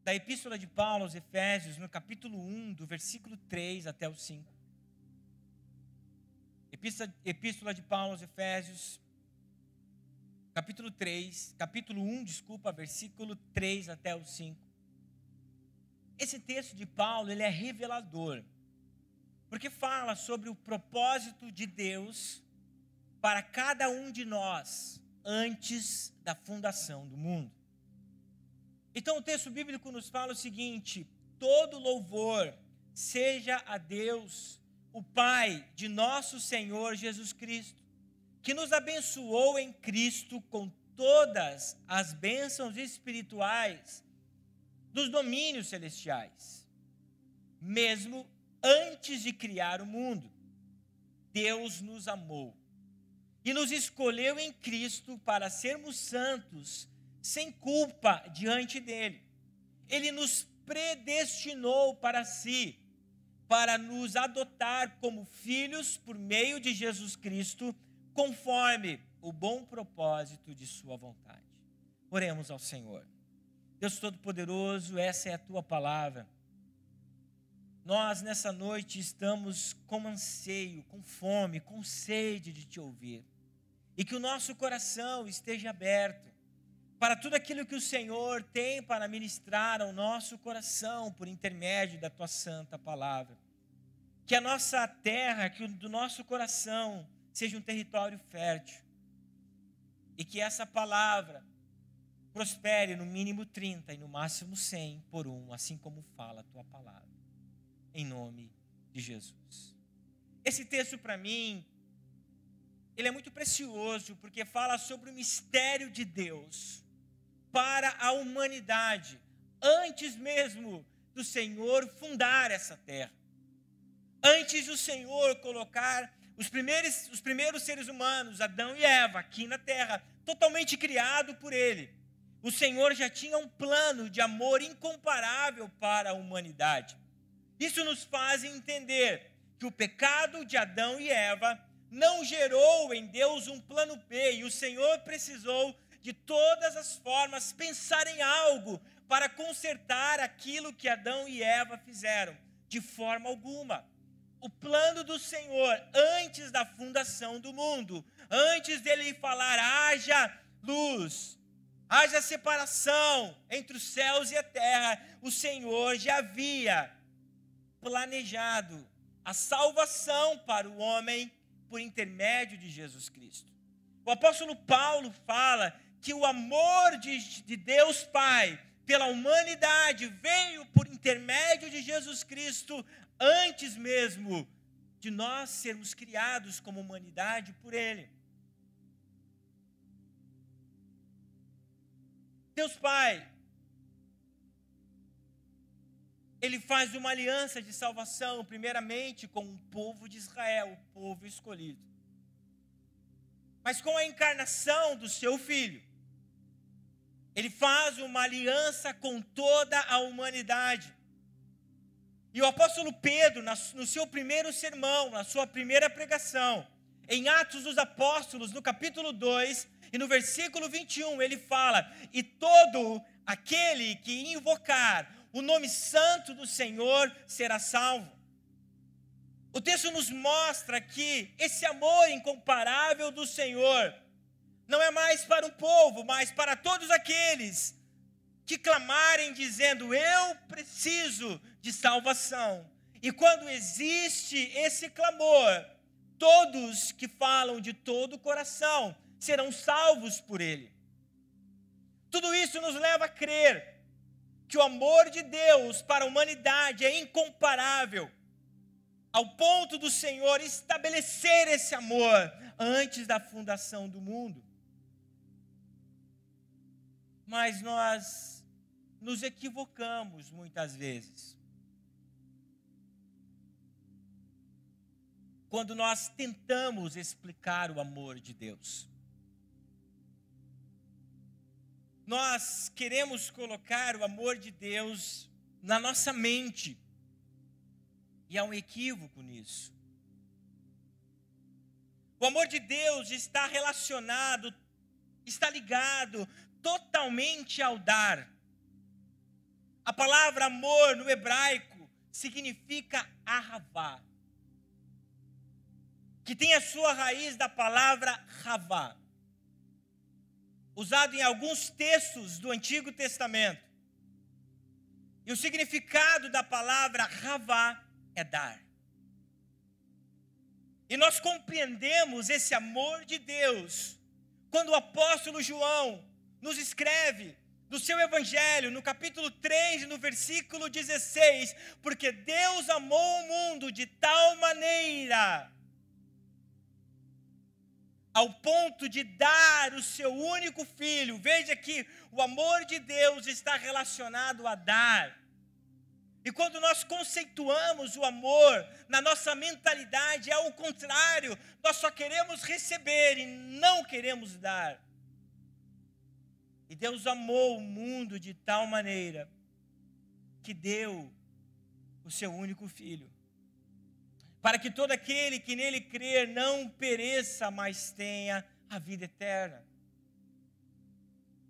da Epístola de Paulo aos Efésios, no capítulo 1, do versículo 3 até o 5. Epístola de Paulo aos Efésios, capítulo 1, versículo 3 até o 5. Esse texto de Paulo, ele é revelador, porque fala sobre o propósito de Deus para cada um de nós antes da fundação do mundo. Então o texto bíblico nos fala o seguinte: todo louvor seja a Deus, o Pai de nosso Senhor Jesus Cristo, que nos abençoou em Cristo com todas as bênçãos espirituais dos domínios celestiais. Mesmo antes de criar o mundo, Deus nos amou e nos escolheu em Cristo para sermos santos, sem culpa diante dele. Ele nos predestinou para si, para nos adotar como filhos por meio de Jesus Cristo, conforme o bom propósito de sua vontade. Oremos ao Senhor. Deus Todo-Poderoso, essa é a tua palavra. Nós nessa noite estamos com anseio, com fome, com sede de te ouvir. E que o nosso coração esteja aberto para tudo aquilo que o Senhor tem para ministrar ao nosso coração por intermédio da tua santa palavra. Que a nossa terra, que o do nosso coração seja um território fértil. E que essa palavra prospere no mínimo 30 e no máximo 100 por um, assim como fala a tua palavra. Em nome de Jesus. Esse texto para mim, ele é muito precioso porque fala sobre o mistério de Deus para a humanidade, antes mesmo do Senhor fundar essa terra. Antes do Senhor colocar os primeiros seres humanos, Adão e Eva, aqui na terra, totalmente criado por Ele, o Senhor já tinha um plano de amor incomparável para a humanidade. Isso nos faz entender que o pecado de Adão e Eva não gerou em Deus um plano B, e o Senhor precisou de todas as formas pensar em algo para consertar aquilo que Adão e Eva fizeram. De forma alguma. O plano do Senhor, antes da fundação do mundo, antes dele falar, haja luz, haja separação entre os céus e a terra, o Senhor já havia planejado a salvação para o homem por intermédio de Jesus Cristo. O apóstolo Paulo fala que o amor de Deus Pai pela humanidade veio por intermédio de Jesus Cristo antes mesmo de nós sermos criados como humanidade por Ele. Deus Pai, Ele faz uma aliança de salvação, primeiramente com o povo de Israel, o povo escolhido. Mas com a encarnação do seu Filho, Ele faz uma aliança com toda a humanidade. E o apóstolo Pedro, no seu primeiro sermão, na sua primeira pregação, em Atos dos Apóstolos, no capítulo 2, e no versículo 21, ele fala, e todo aquele que invocar o nome santo do Senhor será salvo. O texto nos mostra que esse amor incomparável do Senhor não é mais para um povo, mas para todos aqueles que clamarem dizendo, eu preciso de salvação. E quando existe esse clamor, todos que falam de todo o coração serão salvos por Ele. Tudo isso nos leva a crer que o amor de Deus para a humanidade é incomparável, ao ponto do Senhor estabelecer esse amor antes da fundação do mundo. Mas nós nos equivocamos muitas vezes quando nós tentamos explicar o amor de Deus. Nós queremos colocar o amor de Deus na nossa mente. E há um equívoco nisso. O amor de Deus está relacionado, está ligado totalmente ao dar. A palavra amor no hebraico significa ahavá, que tem a sua raiz da palavra ravá, usado em alguns textos do Antigo Testamento. E o significado da palavra ravá é dar. E nós compreendemos esse amor de Deus quando o apóstolo João nos escreve no seu evangelho, no capítulo 3, no versículo 16, porque Deus amou o mundo de tal maneira, ao ponto de dar o seu único filho. Veja que o amor de Deus está relacionado a dar. E quando nós conceituamos o amor, na nossa mentalidade é o contrário. Nós só queremos receber e não queremos dar. E Deus amou o mundo de tal maneira que deu o seu único filho, para que todo aquele que nele crer não pereça, mas tenha a vida eterna.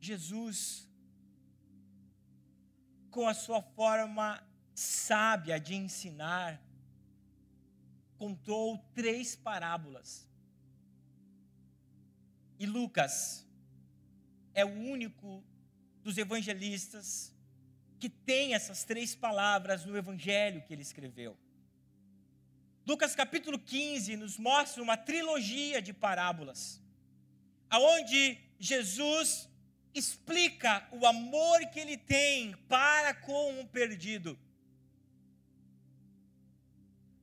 Jesus, com a sua forma sábia de ensinar, contou 3 parábolas. E Lucas é o único dos evangelistas que tem essas 3 palavras no evangelho que ele escreveu. Lucas capítulo 15 nos mostra uma trilogia de parábolas, aonde Jesus explica o amor que ele tem para com o perdido,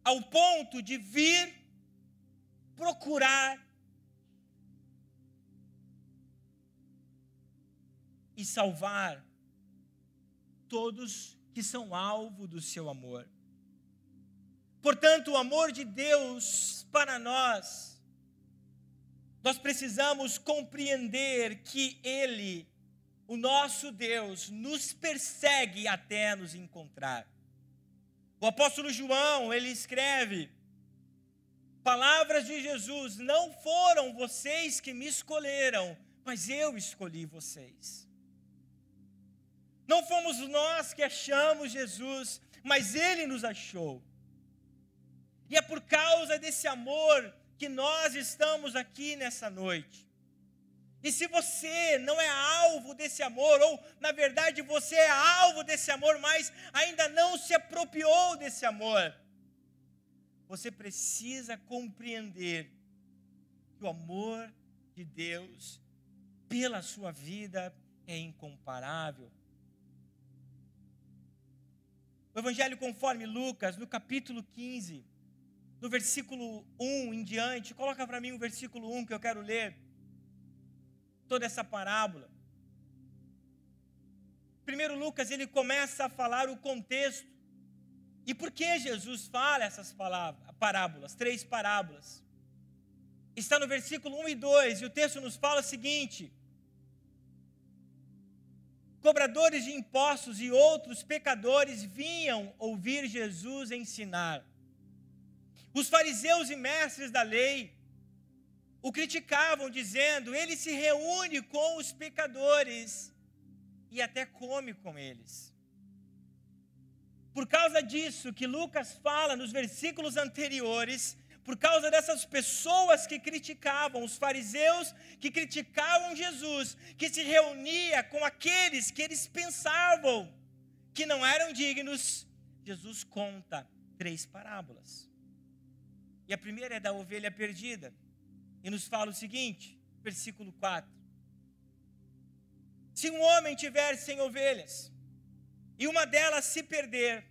ao ponto de vir procurar e salvar todos que são alvo do seu amor. Portanto, o amor de Deus para nós precisamos compreender que Ele, o nosso Deus, nos persegue até nos encontrar. O apóstolo João, ele escreve, palavras de Jesus: não foram vocês que me escolheram, mas eu escolhi vocês. Não fomos nós que achamos Jesus, mas Ele nos achou. E é por causa desse amor que nós estamos aqui nessa noite. E se você não é alvo desse amor, ou na verdade você é alvo desse amor, mas ainda não se apropriou desse amor, você precisa compreender que o amor de Deus pela sua vida é incomparável. O Evangelho conforme Lucas, no capítulo 15, no versículo 1 em diante, coloca para mim o versículo 1 que eu quero ler, toda essa parábola. Primeiro Lucas, ele começa a falar o contexto, e por que Jesus fala essas parábolas, 3 parábolas. Está no versículo 1 e 2, e o texto nos fala o seguinte: cobradores de impostos e outros pecadores vinham ouvir Jesus ensinar. Os fariseus e mestres da lei o criticavam, dizendo: ele se reúne com os pecadores e até come com eles. Por causa disso que Lucas fala nos versículos anteriores, por causa dessas pessoas que criticavam, os fariseus que criticavam Jesus, que se reunia com aqueles que eles pensavam que não eram dignos, Jesus conta 3 parábolas. E a primeira é da ovelha perdida, e nos fala o seguinte, versículo 4. Se um homem tiver 100 ovelhas, e uma delas se perder,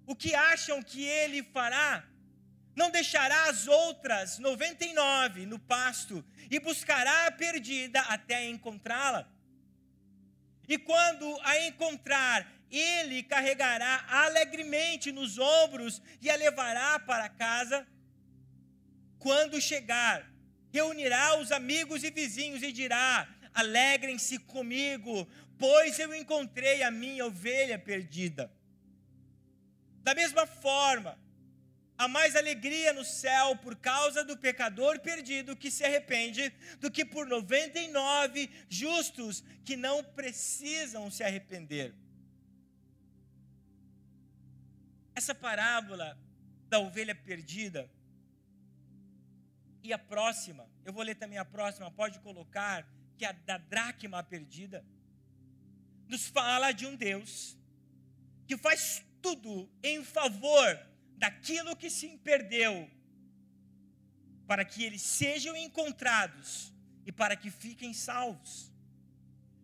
o que acham que ele fará? Não deixará as outras 99 no pasto e buscará a perdida até encontrá-la? E quando a encontrar, ele carregará alegremente nos ombros e a levará para casa. Quando chegar, reunirá os amigos e vizinhos e dirá: alegrem-se comigo, pois eu encontrei a minha ovelha perdida. Da mesma forma, há mais alegria no céu por causa do pecador perdido que se arrepende, do que por 99 justos que não precisam se arrepender. Essa parábola da ovelha perdida e a próxima, eu vou ler também a próxima, pode colocar, que é a da dracma perdida, nos fala de um Deus que faz tudo em favor daquilo que se perdeu, para que eles sejam encontrados e para que fiquem salvos.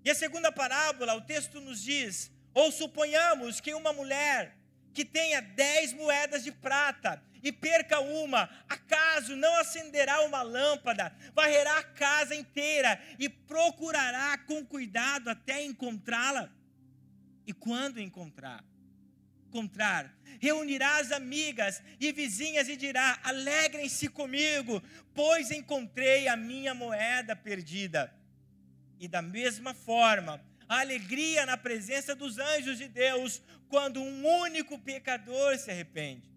E a segunda parábola, o texto nos diz, ou suponhamos que uma mulher que tenha 10 moedas de prata e perca uma, acaso não acenderá uma lâmpada, varrerá a casa inteira e procurará com cuidado até encontrá-la? E quando encontrar, reunirá as amigas e vizinhas e dirá: alegrem-se comigo, pois encontrei a minha moeda perdida. E da mesma forma, a alegria na presença dos anjos de Deus, quando um único pecador se arrepende.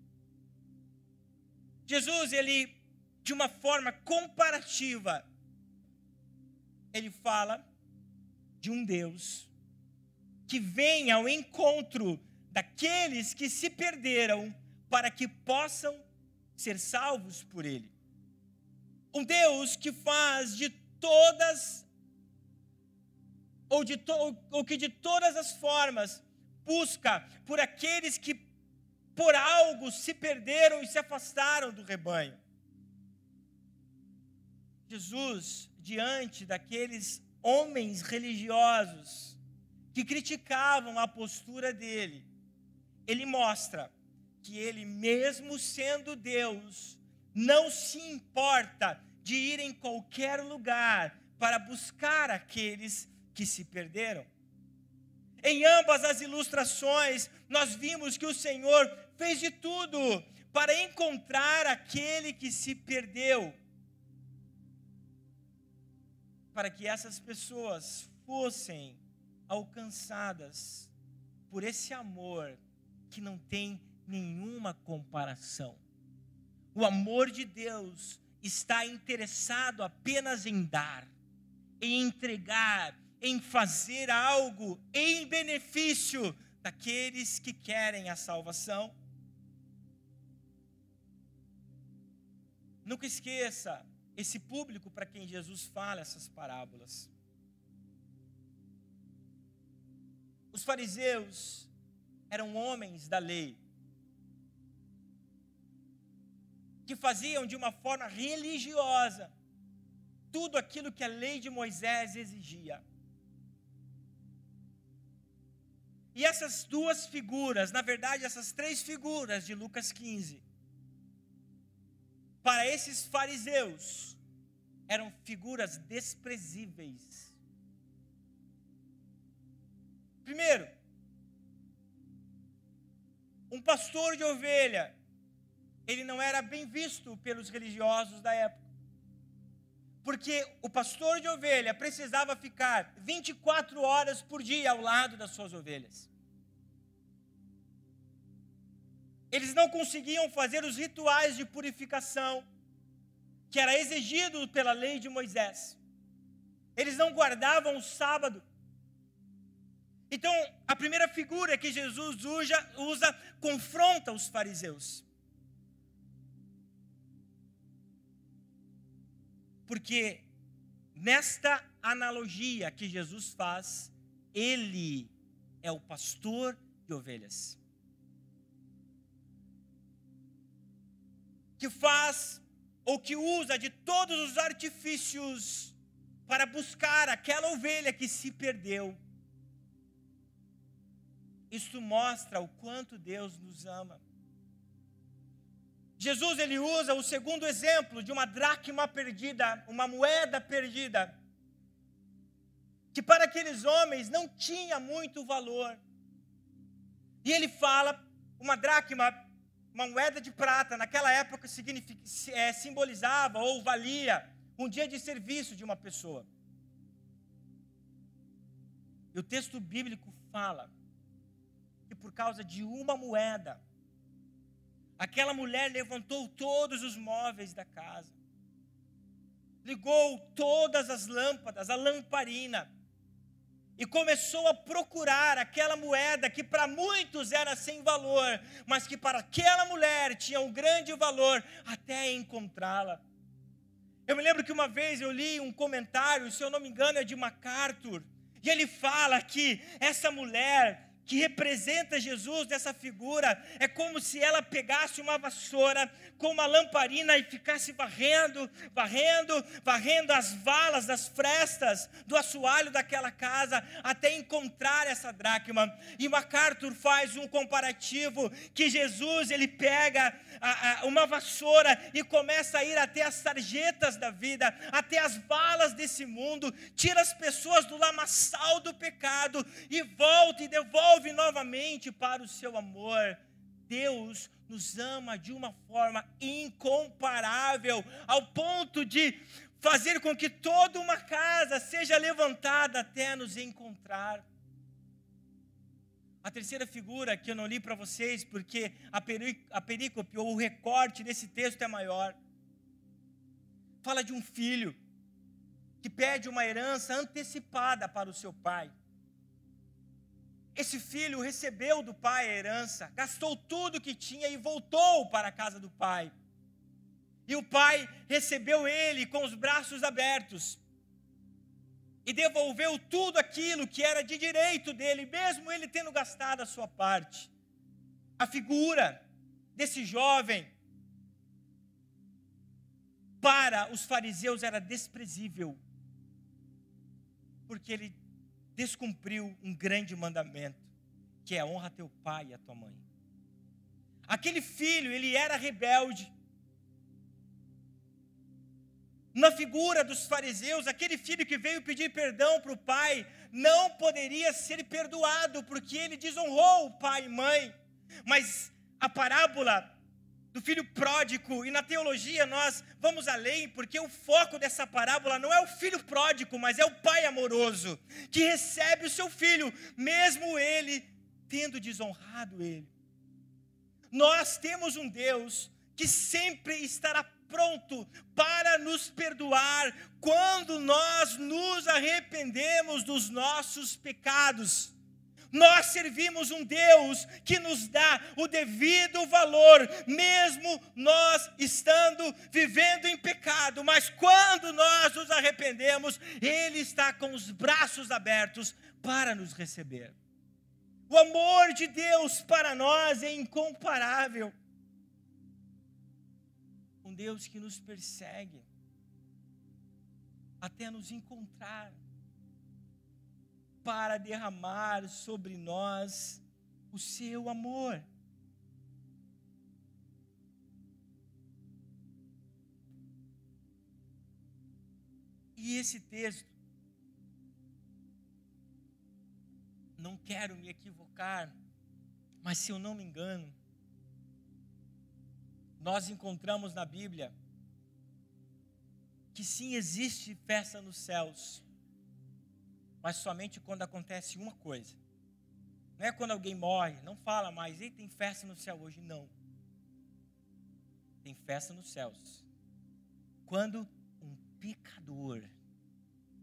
Jesus, ele, de uma forma comparativa, ele fala de um Deus que vem ao encontro daqueles que se perderam para que possam ser salvos por ele. Um Deus que faz de todas ou que de todas as formas busca por aqueles que por algo se perderam e se afastaram do rebanho. Jesus, diante daqueles homens religiosos que criticavam a postura dele, ele mostra que ele, mesmo sendo Deus, não se importa de ir em qualquer lugar para buscar aqueles que se perderam. Em ambas as ilustrações, nós vimos que o Senhor fez de tudo para encontrar aquele que se perdeu, para que essas pessoas fossem alcançadas por esse amor que não tem nenhuma comparação. O amor de Deus está interessado apenas em dar, em entregar, em fazer algo em benefício daqueles que querem a salvação. Nunca esqueça esse público para quem Jesus fala essas parábolas. Os fariseus eram homens da lei, que faziam de uma forma religiosa tudo aquilo que a lei de Moisés exigia. E essas duas figuras, na verdade, essas 3 figuras de Lucas 15, para esses fariseus, eram figuras desprezíveis. Primeiro, um pastor de ovelha, ele não era bem visto pelos religiosos da época, porque o pastor de ovelha precisava ficar 24 horas por dia ao lado das suas ovelhas. Eles não conseguiam fazer os rituais de purificação que era exigido pela lei de Moisés. Eles não guardavam o sábado. Então, a primeira figura que Jesus usa confronta os fariseus. Porque nesta analogia que Jesus faz, ele é o pastor de ovelhas, que faz ou que usa de todos os artifícios para buscar aquela ovelha que se perdeu. Isso mostra o quanto Deus nos ama. Jesus, ele usa o segundo exemplo de uma dracma perdida, uma moeda perdida, que para aqueles homens não tinha muito valor. E ele fala, uma dracma, uma moeda de prata, naquela época simbolizava ou valia um dia de serviço de uma pessoa. E o texto bíblico fala que por causa de uma moeda, aquela mulher levantou todos os móveis da casa, ligou todas as lâmpadas, a lamparina, e começou a procurar aquela moeda que para muitos era sem valor, mas que para aquela mulher tinha um grande valor, até encontrá-la. Eu me lembro que uma vez eu li um comentário, se eu não me engano é de MacArthur, e ele fala que essa mulher que representa Jesus, dessa figura, é como se ela pegasse uma vassoura com uma lamparina e ficasse varrendo as valas, as frestas do assoalho daquela casa, até encontrar essa dracma. E MacArthur faz um comparativo, que Jesus, ele pega uma vassoura e começa a ir até as sarjetas da vida, até as valas desse mundo, tira as pessoas do lamaçal do pecado e volta e devolve novamente para o seu amor. Deus nos ama de uma forma incomparável, ao ponto de fazer com que toda uma casa seja levantada até nos encontrar. A terceira figura que eu não li para vocês, porque a perícope ou o recorte desse texto é maior, fala de um filho que pede uma herança antecipada para o seu pai. Esse filho recebeu do pai a herança, gastou tudo que tinha e voltou para a casa do pai. E o pai recebeu ele com os braços abertos e devolveu tudo aquilo que era de direito dele, mesmo ele tendo gastado a sua parte. A figura desse jovem, para os fariseus, era desprezível, porque ele descumpriu um grande mandamento, que é: honra teu pai e a tua mãe. Aquele filho, ele era rebelde. Na figura dos fariseus, aquele filho que veio pedir perdão para o pai, não poderia ser perdoado, porque ele desonrou o pai e mãe. Mas a parábola do filho pródigo, e na teologia nós vamos além, porque o foco dessa parábola não é o filho pródigo, mas é o pai amoroso, que recebe o seu filho, mesmo ele tendo desonrado ele. Nós temos um Deus que sempre estará pronto para nos perdoar quando nós nos arrependemos dos nossos pecados. Nós servimos um Deus que nos dá o devido valor, mesmo nós estando vivendo em pecado, mas quando nós nos arrependemos, Ele está com os braços abertos para nos receber. O amor de Deus para nós é incomparável. Um Deus que nos persegue até nos encontrar, para derramar sobre nós o seu amor. E esse texto, não quero me equivocar, mas se eu não me engano, nós encontramos na Bíblia que sim, existe festa nos céus, mas somente quando acontece uma coisa. Não é quando alguém morre, não fala mais: ei, tem festa no céu hoje. Não. Tem festa nos céus quando um pecador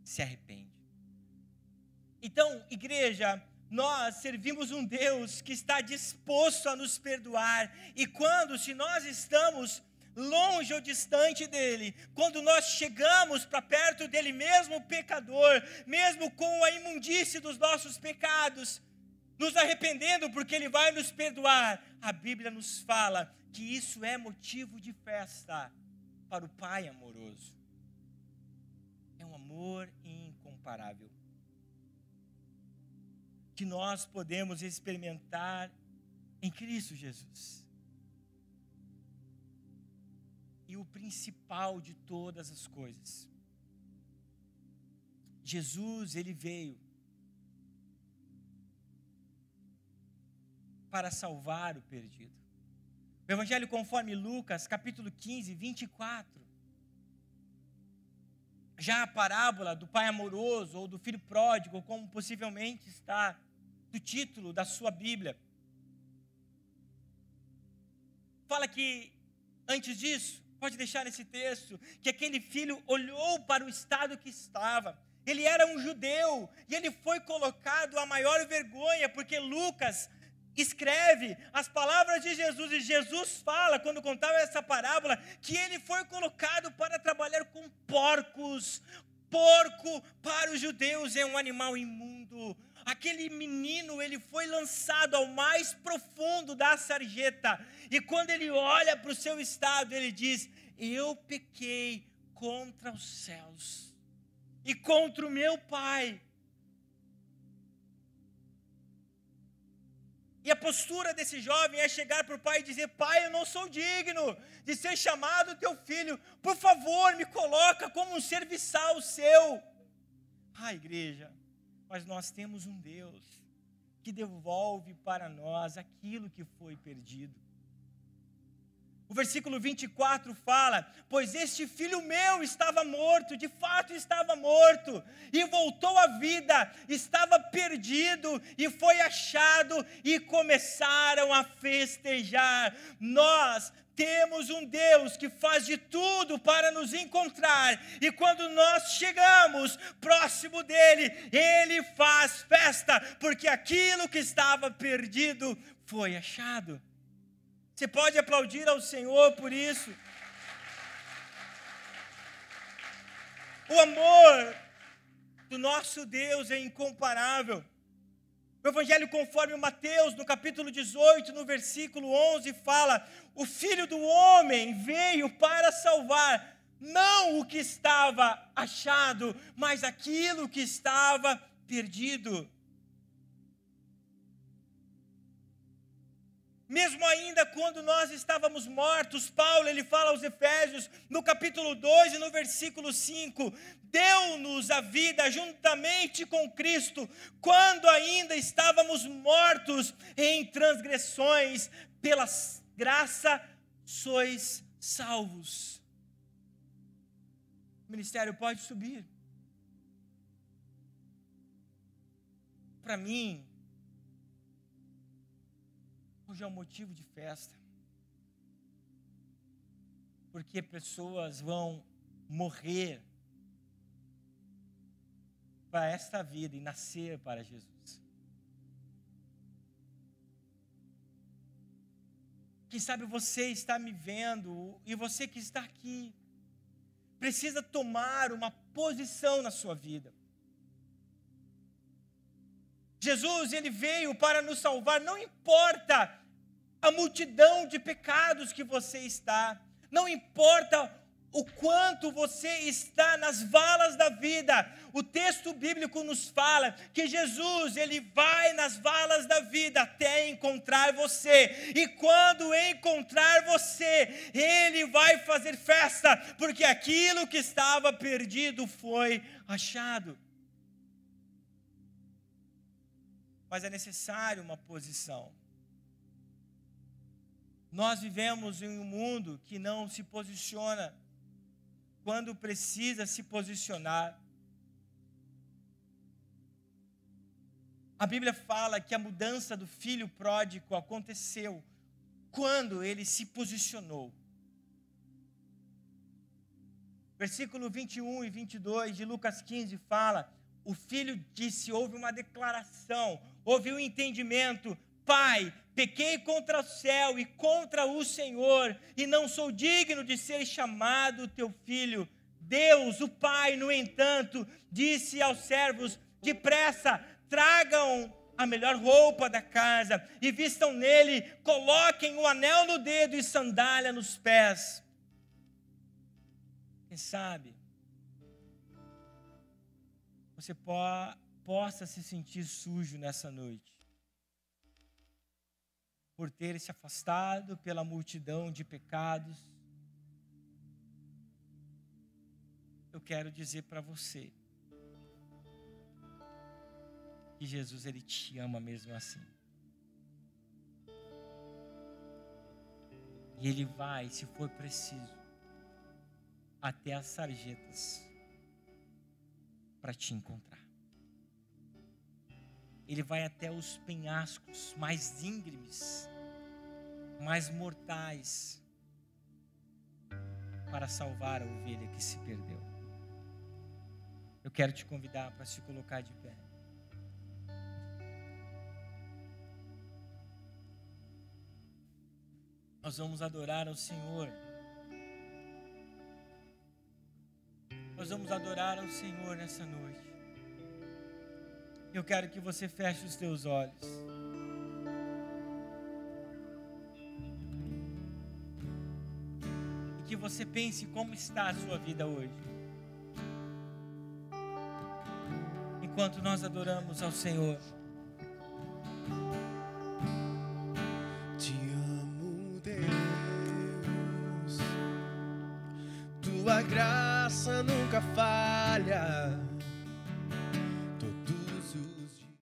se arrepende. Então, igreja, nós servimos um Deus que está disposto a nos perdoar. E se nós estamos longe ou distante dele, quando nós chegamos para perto dele, mesmo pecador, mesmo com a imundície dos nossos pecados, nos arrependendo, porque ele vai nos perdoar, a Bíblia nos fala que isso é motivo de festa para o Pai amoroso. É um amor incomparável que nós podemos experimentar em Cristo Jesus. E o principal de todas as coisas, Jesus, ele veio para salvar o perdido. O Evangelho conforme Lucas, capítulo 15, 24. Já a parábola do pai amoroso ou do filho pródigo, como possivelmente está no título da sua Bíblia, fala que, antes disso, pode deixar nesse texto, que aquele filho olhou para o estado que estava, Ele era um judeu e ele foi colocado à maior vergonha, porque Lucas escreve as palavras de Jesus, e Jesus fala, quando contava essa parábola, que ele foi colocado para trabalhar com porcos. Porco para os judeus é um animal imundo. Aquele menino, ele foi lançado ao mais profundo da sarjeta, e quando ele olha para o seu estado, ele diz: eu pequei contra os céus e contra o meu Pai. E a postura desse jovem é chegar para o pai e dizer: pai, eu não sou digno de ser chamado teu filho, por favor, me coloca como um serviçal seu. Igreja, mas nós temos um Deus que devolve para nós aquilo que foi perdido. O versículo 24 fala: pois este filho meu estava morto, de fato estava morto, e voltou à vida, estava perdido e foi achado, e começaram a festejar. Nós temos um Deus que faz de tudo para nos encontrar, e quando nós chegamos próximo dele, ele faz festa, porque aquilo que estava perdido foi achado. Você pode aplaudir ao Senhor por isso. O amor do nosso Deus é incomparável. O Evangelho conforme Mateus, no capítulo 18, no versículo 11, fala: o Filho do Homem veio para salvar, não o que estava achado, mas aquilo que estava perdido. Mesmo ainda quando nós estávamos mortos, Paulo, ele fala aos Efésios, no capítulo 2 e no versículo 5, deu-nos a vida juntamente com Cristo, quando ainda estávamos mortos em transgressões, pela graça sois salvos. O ministério pode subir. Para mim, hoje é um motivo de festa, porque pessoas vão morrer para esta vida e nascer para Jesus. Quem sabe você está me vendo, e você que está aqui, precisa tomar uma posição na sua vida. Jesus, ele veio para nos salvar, não importa a multidão de pecados que você está, não importa o quanto você está nas valas da vida. O texto bíblico nos fala que Jesus, ele vai nas valas da vida até encontrar você, e quando encontrar você, ele vai fazer festa, porque aquilo que estava perdido foi achado. Mas é necessário uma posição. Nós vivemos em um mundo que não se posiciona quando precisa se posicionar. A Bíblia fala que a mudança do filho pródigo aconteceu quando ele se posicionou. Versículo 21 e 22 de Lucas 15 fala: o filho disse, houve uma declaração, houve um entendimento: Pai, pequei contra o céu e contra o Senhor, e não sou digno de ser chamado teu filho. Deus, o Pai, no entanto, disse aos servos: depressa, tragam a melhor roupa da casa e vistam nele, coloquem o anel no dedo e sandália nos pés. Quem sabe você possa se sentir sujo nessa noite, por ter se afastado pela multidão de pecados. Eu quero dizer para você que Jesus, ele te ama mesmo assim. E ele vai, se for preciso, até as sarjetas para te encontrar. Ele vai até os penhascos mais íngremes, mais mortais, para salvar a ovelha que se perdeu. Eu quero te convidar para se colocar de pé. Nós vamos adorar ao Senhor. Nós vamos adorar ao Senhor nessa noite. Eu quero que você feche os teus olhos. E que você pense como está a sua vida hoje. Enquanto nós adoramos ao Senhor. Te amo, Deus. Tua graça nunca falha.